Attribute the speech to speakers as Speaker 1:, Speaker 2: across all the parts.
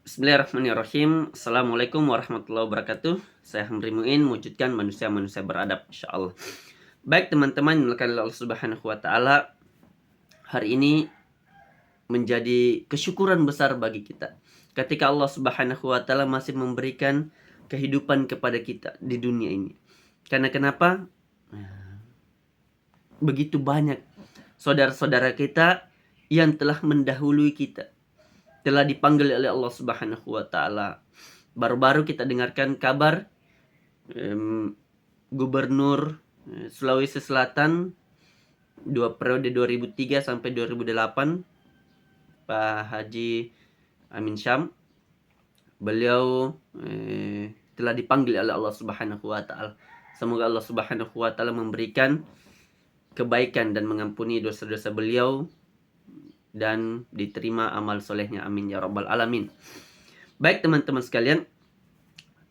Speaker 1: Bismillahirrahmanirrahim. Assalamualaikum warahmatullahi wabarakatuh. Saya Hamri Muin, mewujudkan manusia-manusia beradab, insyaallah. Baik teman-teman, dimuliakan Allah Subhanahu wa taala. Hari ini menjadi kesyukuran besar bagi kita ketika Allah Subhanahu wa taala masih memberikan kehidupan kepada kita di dunia ini. Karena kenapa? Begitu banyak saudara-saudara kita yang telah mendahului kita, telah dipanggil oleh Allah Subhanahu wa taala. Baru-baru kita dengarkan kabar Gubernur Sulawesi Selatan 2003 sampai 2008, Pak Haji Amin Syam. Beliau telah dipanggil oleh Allah Subhanahu wa taala. Semoga Allah Subhanahu wa taala memberikan kebaikan dan mengampuni dosa-dosa beliau dan diterima amal solehnya, amin ya rabbal alamin. Baik teman-teman sekalian,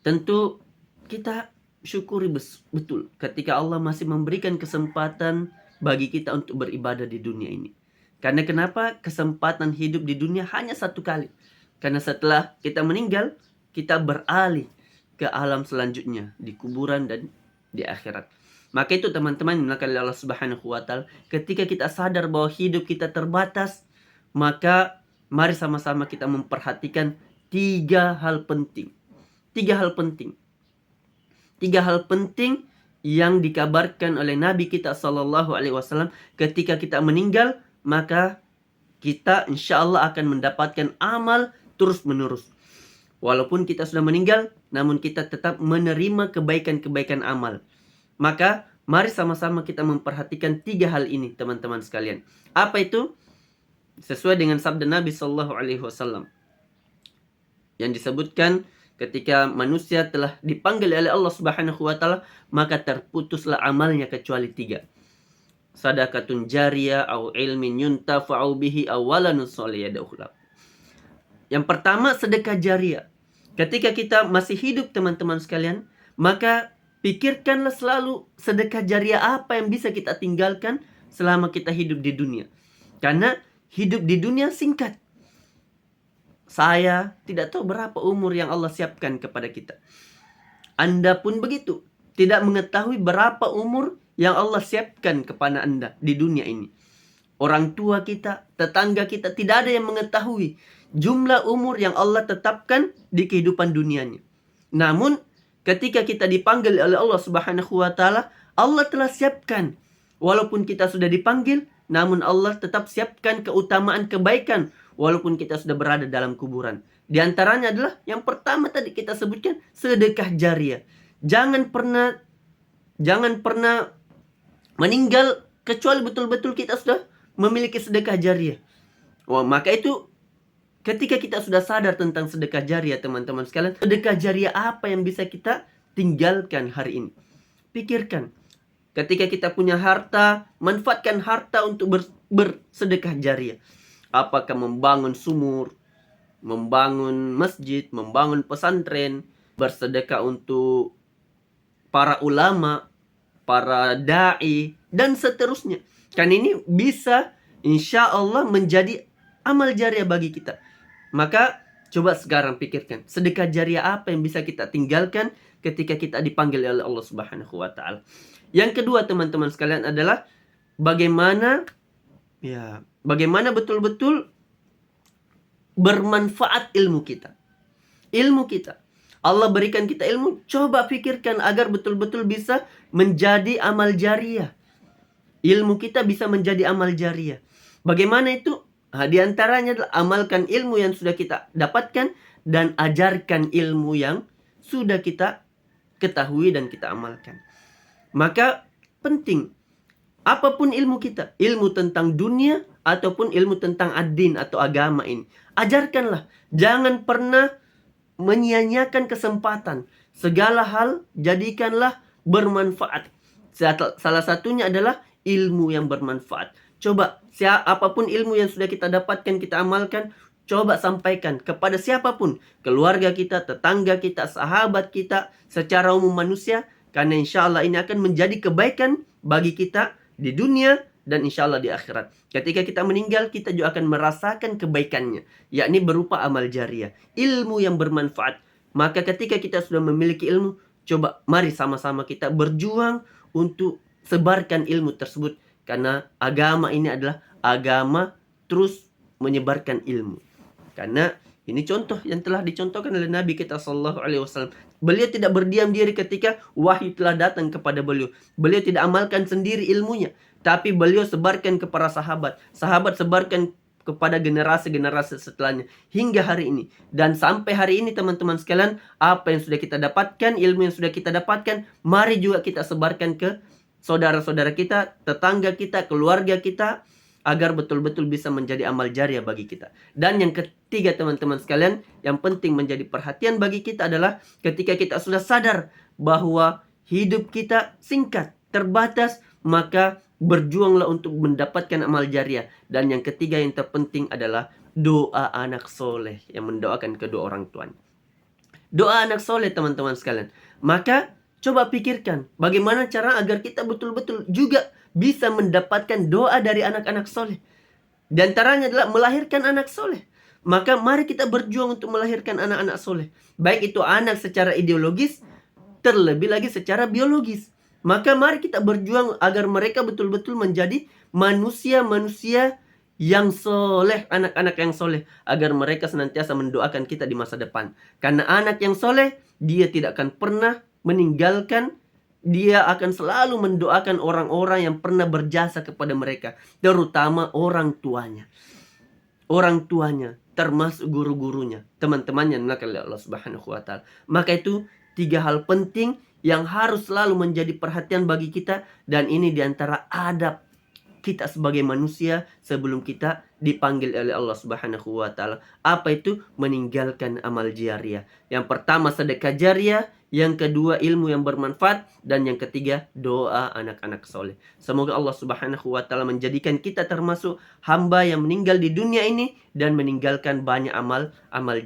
Speaker 1: tentu kita syukuri betul ketika Allah masih memberikan kesempatan bagi kita untuk beribadah di dunia ini. Karena kenapa? Kesempatan hidup di dunia hanya satu kali. Karena setelah kita meninggal, kita beralih ke alam selanjutnya, di kuburan dan di akhirat. Maka itu teman-teman, dimuliakan oleh Allah Subhanahu wa taala, ketika kita sadar bahwa hidup kita terbatas, maka mari sama-sama kita memperhatikan tiga hal penting. Tiga hal penting yang dikabarkan oleh Nabi kita Sallallahu Alaihi Wasallam. Ketika kita meninggal, maka kita insya Allah akan mendapatkan amal terus menerus. Walaupun kita sudah meninggal, namun kita tetap menerima kebaikan-kebaikan amal. Maka mari sama-sama kita memperhatikan tiga hal ini teman-teman sekalian. Apa itu? Sesuai dengan sabda Nabi Sallallahu Alaihi Wasallam yang disebutkan, ketika manusia telah dipanggil oleh Allah Subhanahu wa taala, maka terputuslah amalnya kecuali tiga. Sadaqatun jariyah au ilmin yuntafa'u bihi aw waladun shalih yad'u lahu. Yang pertama, sedekah jariyah. Ketika kita masih hidup teman-teman sekalian, maka pikirkanlah selalu sedekah jariyah apa yang bisa kita tinggalkan selama kita hidup di dunia. Karena hidup di dunia singkat. Saya tidak tahu berapa umur yang Allah siapkan kepada kita. Anda pun begitu. Tidak mengetahui berapa umur yang Allah siapkan kepada Anda di dunia ini. Orang tua kita, tetangga kita, tidak ada yang mengetahui jumlah umur yang Allah tetapkan di kehidupan dunianya. Namun, ketika kita dipanggil oleh Allah Subhanahu wa taala, Allah telah siapkan. Walaupun kita sudah dipanggil, namun Allah tetap siapkan keutamaan kebaikan walaupun kita sudah berada dalam kuburan. Di antaranya adalah yang pertama tadi kita sebutkan, sedekah jariyah. Jangan pernah meninggal kecuali betul-betul kita sudah memiliki sedekah jariyah. Maka itu ketika kita sudah sadar tentang sedekah jariyah teman-teman sekalian, sedekah jariyah apa yang bisa kita tinggalkan hari ini? Pikirkan. Ketika kita punya harta, manfaatkan harta untuk bersedekah jariyah. Apakah membangun sumur, membangun masjid, membangun pesantren, bersedekah untuk para ulama, para da'i, dan seterusnya. Kan ini bisa insya Allah menjadi amal jariyah bagi kita. Maka coba sekarang pikirkan, sedekah jariyah apa yang bisa kita tinggalkan ketika kita dipanggil oleh Allah Subhanahu wa taala. Yang kedua teman-teman sekalian adalah bagaimana betul-betul bermanfaat ilmu kita. Ilmu kita. Allah berikan kita ilmu, coba pikirkan agar betul-betul bisa menjadi amal jariyah. Ilmu kita bisa menjadi amal jariyah. Bagaimana itu? Di antaranya adalah amalkan ilmu yang sudah kita dapatkan dan ajarkan ilmu yang sudah kita ketahui dan kita amalkan. Maka penting, apapun ilmu kita, ilmu tentang dunia ataupun ilmu tentang ad-din atau agama ini, ajarkanlah. Jangan pernah menyia-nyiakan kesempatan. Segala hal jadikanlah bermanfaat. Salah satunya adalah ilmu yang bermanfaat. Coba, apapun ilmu yang sudah kita dapatkan, kita amalkan, coba sampaikan kepada siapapun, keluarga kita, tetangga kita, sahabat kita, secara umum manusia. Karena insya Allah ini akan menjadi kebaikan bagi kita di dunia dan insya Allah di akhirat. Ketika kita meninggal, kita juga akan merasakan kebaikannya, yakni berupa amal jariah, ilmu yang bermanfaat. Maka ketika kita sudah memiliki ilmu, coba mari sama-sama kita berjuang untuk sebarkan ilmu tersebut. Karena agama ini adalah agama terus menyebarkan ilmu. Karena ini contoh yang telah dicontohkan oleh Nabi kita Shallallahu Alaihi Wasallam. Beliau tidak berdiam diri ketika wahyu telah datang kepada beliau. Beliau tidak amalkan sendiri ilmunya, tapi beliau sebarkan kepada sahabat. Sahabat sebarkan kepada generasi-generasi setelahnya hingga hari ini. Dan sampai hari ini teman-teman sekalian, apa yang sudah kita dapatkan, ilmu yang sudah kita dapatkan, mari juga kita sebarkan ke saudara-saudara kita, tetangga kita, keluarga kita, agar betul-betul bisa menjadi amal jariah bagi kita. Dan yang ketiga teman-teman sekalian, yang penting menjadi perhatian bagi kita adalah ketika kita sudah sadar bahwa hidup kita singkat, terbatas, maka berjuanglah untuk mendapatkan amal jariah. Dan yang ketiga yang terpenting adalah doa anak soleh yang mendoakan kedua orang tuanya. Doa anak soleh teman-teman sekalian. Maka coba pikirkan bagaimana cara agar kita betul-betul juga bisa mendapatkan doa dari anak-anak soleh. Di antaranya adalah melahirkan anak soleh. Maka mari kita berjuang untuk melahirkan anak-anak soleh. Baik itu anak secara ideologis, terlebih lagi secara biologis. Maka mari kita berjuang agar mereka betul-betul menjadi manusia-manusia yang soleh, anak-anak yang soleh, agar mereka senantiasa mendoakan kita di masa depan. Karena anak yang soleh, dia tidak akan pernah meninggalkan, dia akan selalu mendoakan orang-orang yang pernah berjasa kepada mereka, terutama orang tuanya. Orang tuanya, termasuk guru-gurunya, teman-temannya oleh Allah Subhanahu wa Ta'ala. Maka itu 3 hal penting yang harus selalu menjadi perhatian bagi kita, dan ini diantara adab kita sebagai manusia sebelum kita dipanggil oleh Allah Subhanahu wa Ta'ala. Apa itu? Meninggalkan amal jariah. Yang pertama sedekah jariah, yang kedua ilmu yang bermanfaat, dan yang ketiga doa anak-anak soleh. Semoga Allah Subhanahu wa Ta'ala menjadikan kita termasuk hamba yang meninggal di dunia ini dan meninggalkan banyak amal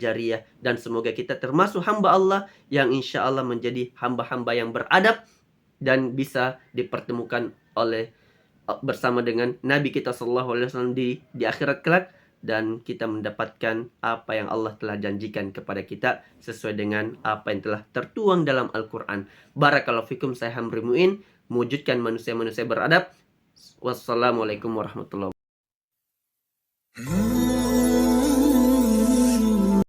Speaker 1: jariah. Dan semoga kita termasuk hamba Allah yang insya Allah menjadi hamba-hamba yang beradab dan bisa dipertemukan bersama dengan Nabi kita Shallallahu Alaihi Wasallam di akhirat kelak, dan kita mendapatkan apa yang Allah telah janjikan kepada kita sesuai dengan apa yang telah tertuang dalam Al-Quran. Barakallahu fikum, saya Hamri Muin, mewujudkan manusia-manusia beradab. Wassalamualaikum warahmatullahi wabarakatuh.